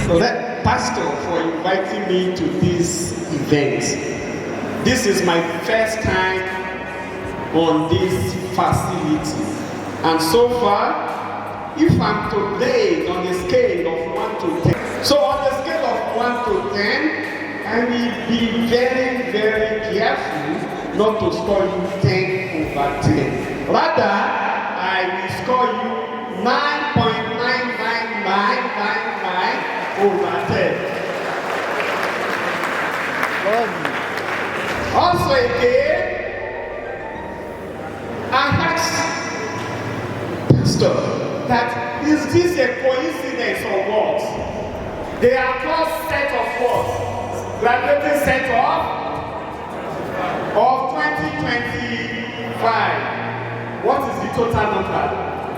Pastor, for inviting me to this event. This is my first time on this facility. And so far, if I'm to rate on a scale of 1 to 10, so on the scale of 1 to 10, I will be very, very careful not to score you 10 over 10. Rather, I will score you 9.99999 over 10. Also again, I asked Pastor that is this a coincidence or what? They are called set of what? Graduating set of 2025. What is the total number?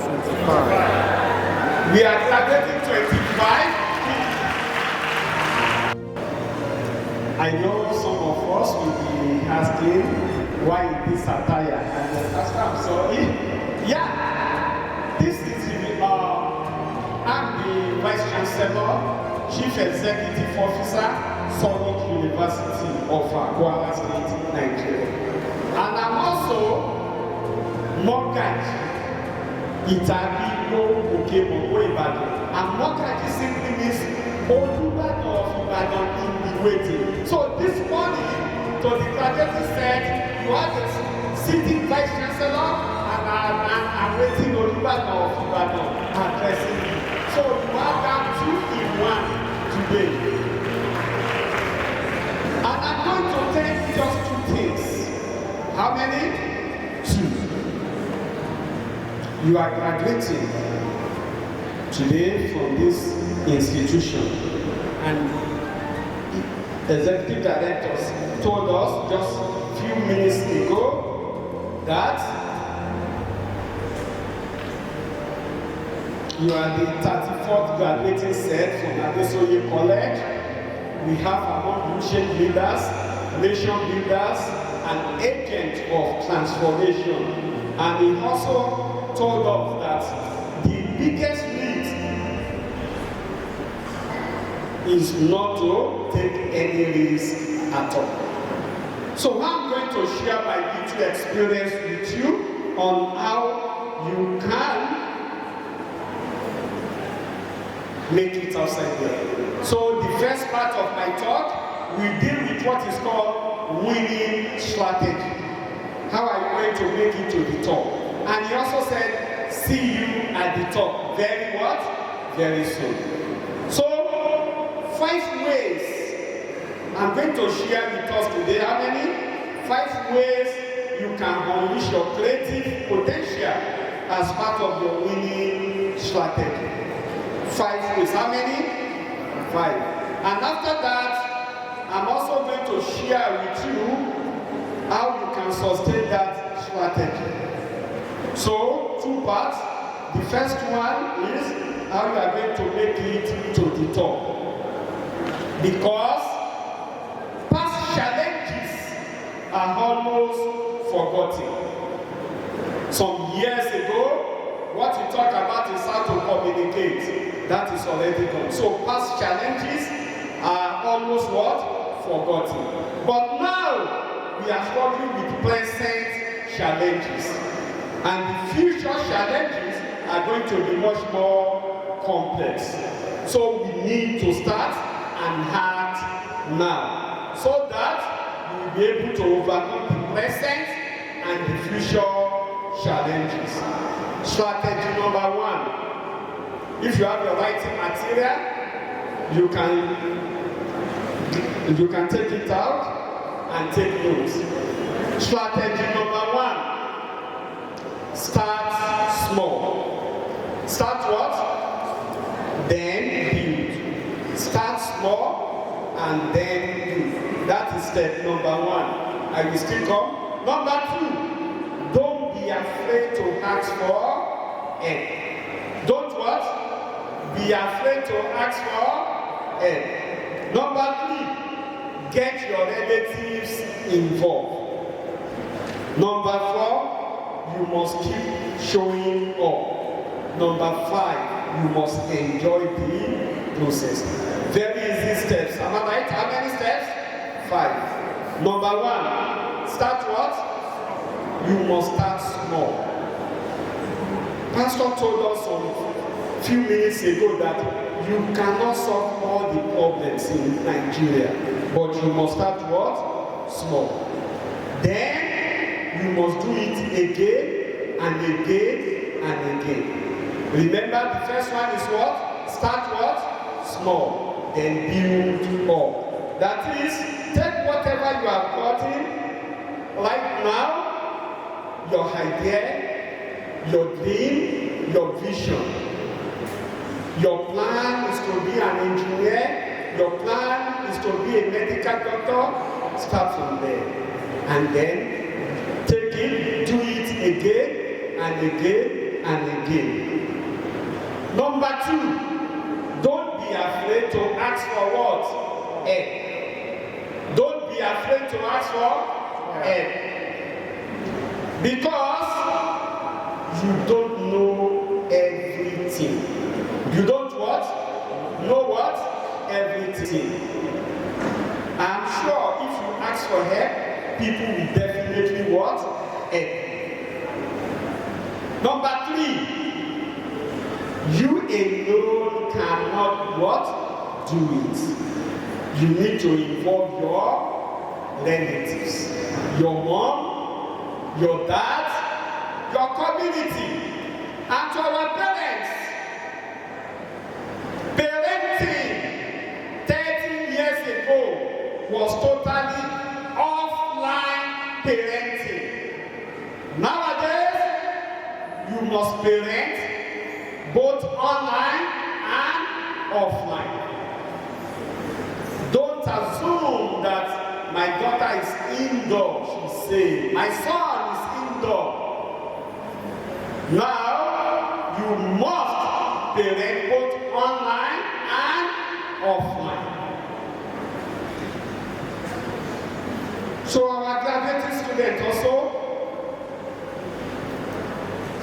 25. We are graduating 25. I know some of us will be asking why this attire, and Pastor, I'm sorry. Yeah, this is I'm the Vice Chancellor, Chief Executive Officer, Solid University of Kwara State, Nigeria. And I'm also Mortgage Aibinu Musa. And Mortgage simply means Olubadan of Ibadan in the waiting. So this morning, to the graduate said, you are the sitting Vice Chancellor and I'm waiting Olubadan of Ibadan addressing you. So you are down 2 in 1 today. And I'm going to take just 2 things. How many? 2. You are graduating today from this institution, and executive directors told us just a few minutes ago that you are the 34th graduating set from Adesoye College. We have among nation leaders, nation builders, and agents of transformation. And he also told us that the biggest is not to take any risk at all. So I'm going to share my little experience with you on how you can make it outside there. So the first part of my talk will deal with what is called winning strategy. How are you going to make it to the top? And he also said, see you at the top. Very what? Very soon. So 5 ways I'm going to share with us today. How many? 5 ways you can unleash your creative potential as part of your winning strategy. 5 ways. How many? 5. And after that, I'm also going to share with you how you can sustain that strategy. So 2 parts. The first one is how you are going to make it to the top. Because past challenges are almost forgotten. Some years ago, what we talk about is how to communicate. That is already gone. So past challenges are almost what? Forgotten. But now, we are struggling with present challenges. And the future challenges are going to be much more complex. So we need to start and act now, so that you will be able to overcome the present and the future challenges. Strategy number 1. If you have your writing material, you can take it out and take notes. Strategy number 1. Start small. Start what? Then build. Start small and then build. That is step number 1. I will still come. Number 2. Don't be afraid to ask for help. Don't what? Be afraid to ask for help. Number 3. Get your relatives involved. Number 4. You must keep showing up. Number 5. you must enjoy the process. Very easy steps. Am I right? How many steps? 5. Number 1, start what? You must start small. Pastor told us some few minutes ago that you cannot solve all the problems in Nigeria, but you must start what? Small. Then you must do it again and again and again. Remember, the first one is what? Start what? Small. Then build up. That is, take whatever you have gotten right now, your idea, your dream, your vision. Your plan is to be an engineer. Your plan is to be a medical doctor. Start from there. And then take it, do it again and again and again. Number 2, don't be afraid to ask for what? Help. Don't be afraid to ask for help. Because you don't know everything. You don't what? Know what? Everything. I'm sure if you ask for help, people will definitely what? Help. Number 3, you alone cannot what? Do it. You need to involve your relatives, your mom, your dad, your community, and to our parents. Parenting 30 years ago was totally offline parenting. Nowadays, you must parent both online and offline. Don't assume that my daughter is indoor, she said. My son is indoor. Now, you must parent both online and offline. So our graduating students also,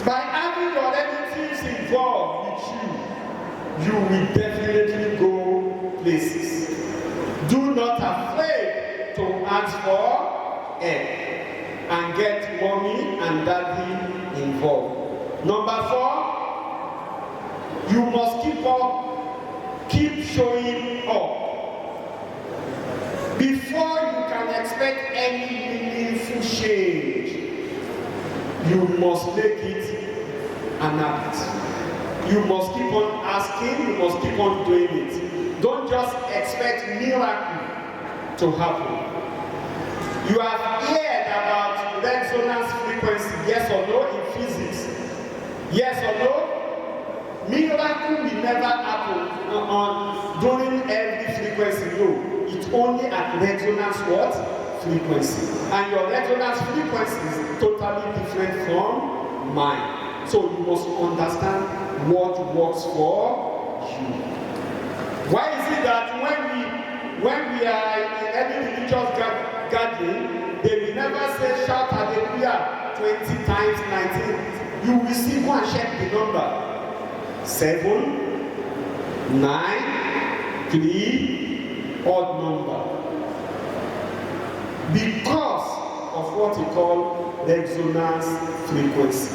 by having your relatives involved with you, you will definitely go places. Do not afraid to ask for help and get mommy and daddy involved. Number 4, you must keep showing up. Before you can expect any meaningful change, you must make it an habit. You must keep on asking, you must keep on doing it. Don't just expect miracle to happen. You have heard about resonance frequency, yes or no, in physics? Yes or no? Miracle will never happen during every frequency, no. It's only at resonance what? Frequency. And your resonance frequency is totally different from mine. So you must understand what works for you. Why is it that when we are in any religious gathering, they will never say shout hallelujah 20 times 19? You will see, go and check the number. 7, 9, 3, odd number. Because of what we call resonance frequency.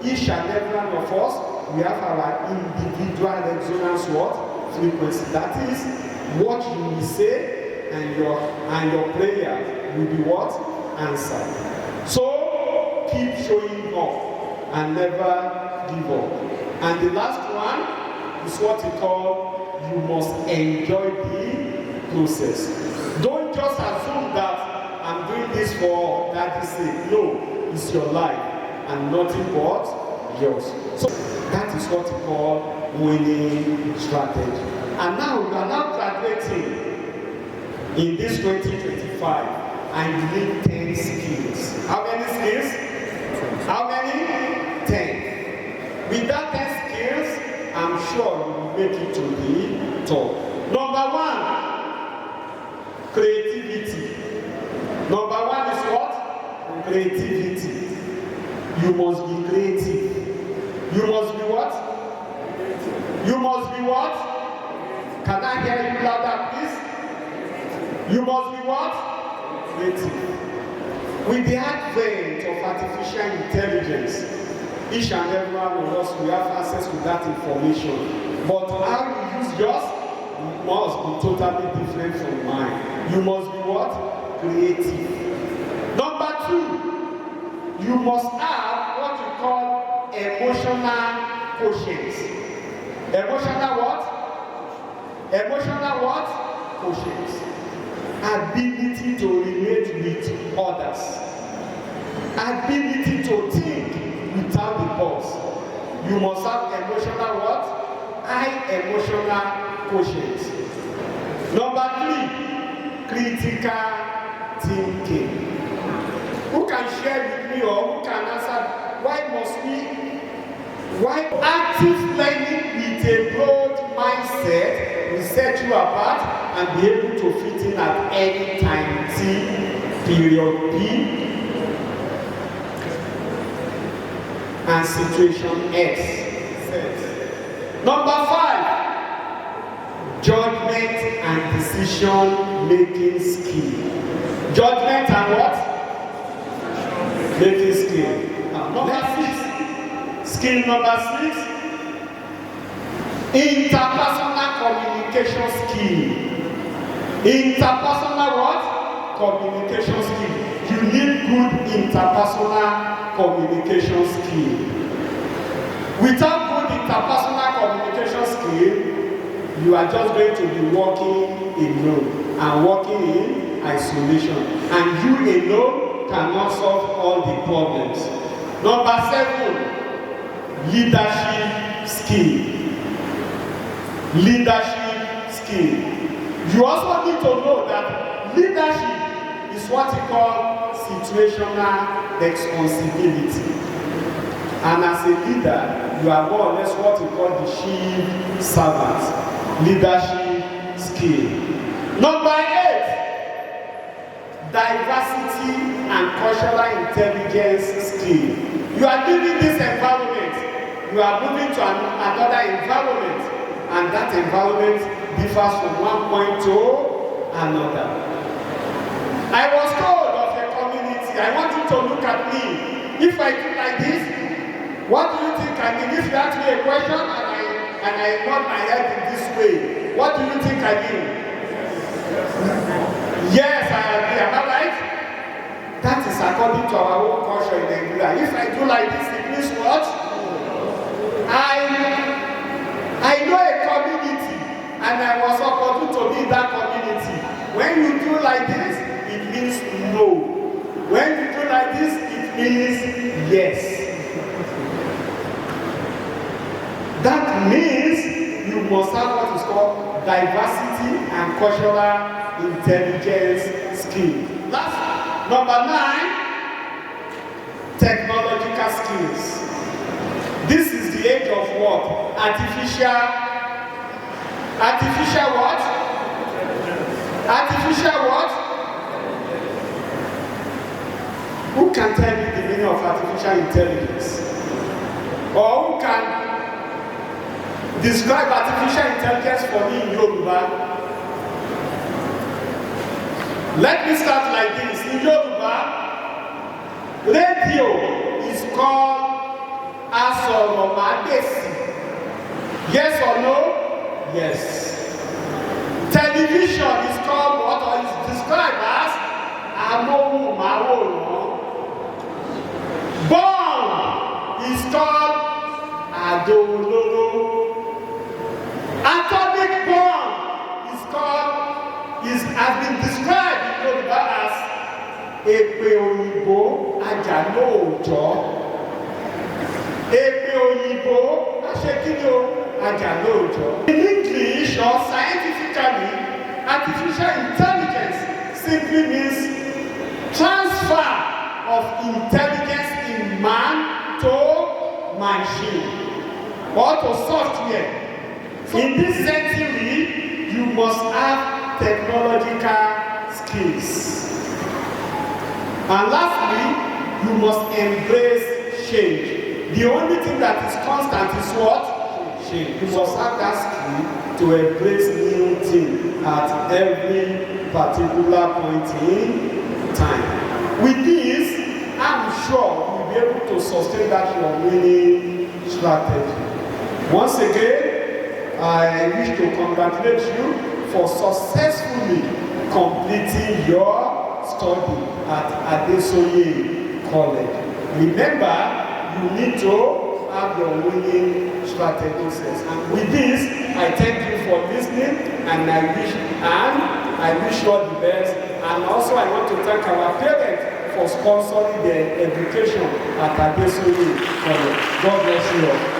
Each and every one of us, we have our individual resonance what? Frequency. That is what you will say and your prayer will be what? Answered. So keep showing up and never give up. And the last one is what we call you must enjoy the process. Don't just assume that I'm doing this for daddy's sake. No, it's your life and nothing but yours. So that is what we call winning strategy. And now we are now graduating in this 2025 and you need 10 skills. How many skills? How many? 10. With that 10 skills, I'm sure you will make it to the top. Number 1, creativity. Number 1 is what? Creativity. You must be creative. You must be what? You must be what? Can I hear you louder, please? You must be what? Creative. With the advent of artificial intelligence, each and every one of us, we have access to that information. But how you use yours must be totally different from mine. You must be what? Creative. Number 2, you must have what we call emotional quotient. Emotional what? Emotional what? Quotient. Ability to relate with others. Ability to think without the pause. You must have emotional what? High emotional quotient. Number 3, critical thinking. Who can share with me or who can answer why active learning with a broad mindset will set you apart and be able to fit in at any time T, period P, and situation X. Number 5, judgment and decision making skill. Judgment and what? Making skill. Number 6. Skill number 6. Interpersonal communication skill. Interpersonal what? Communication skill. You need good interpersonal communication skill. Without good interpersonal communication skill, you are just going to be walking alone and walking in isolation. And you alone cannot solve all the problems. Number 7, leadership skill. Leadership skill. You also need to know that leadership is what we call situational responsibility. And as a leader, you are more or less what we call the chief servant. Leadership skill. Number 8, diversity and cultural intelligence skill. You are leaving this environment, you are moving to another environment, and that environment differs from one point to another. I was told of a community, I want you to look at me. If I do like this, what do you think I mean? If you ask me a question and I nod my head in this way, what do you think I mean? Yes, I agree. Am I right? That is according to our own culture in Nigeria. If I do like this, it means what? I know a community and I was supposed to be in that community. When you do like this, it means no. When you do like this, it means yes. That means you must have what is called diversity and cultural intelligence skill. Last, number 9, technological skills. This is the age of what? Artificial what? Artificial what? Who can tell me the meaning of artificial intelligence? Or who can describe artificial intelligence for me in Yoruba? Let me start like this. In Yoruba, radio is called Asoromadesi. Yes or no? Yes. Television is called what, or is described as Amohunmaworan. Bomb is called Adoloro. Atomic bomb has been described in Yoruba as Epe Oyinbo Ajalojo. Epe Oyinbo Asekino Ajalojo. In English or scientifically, artificial intelligence simply means transfer of intelligence in man to machine or to software. In this century, you must have technological skills. And lastly, you must embrace change. The only thing that is constant is what? Change. You must have that skill to embrace new things at every particular point in time. With this, I'm sure you'll be able to sustain that your winning strategy. Once again, I wish to congratulate you for successfully completing your study at Adesoye College. Remember, you need to have your winning strategy sets. And with this, I thank you for listening, and I wish you all the best. And also, I want to thank our parents for sponsoring their education at Adesoye College. God bless you all.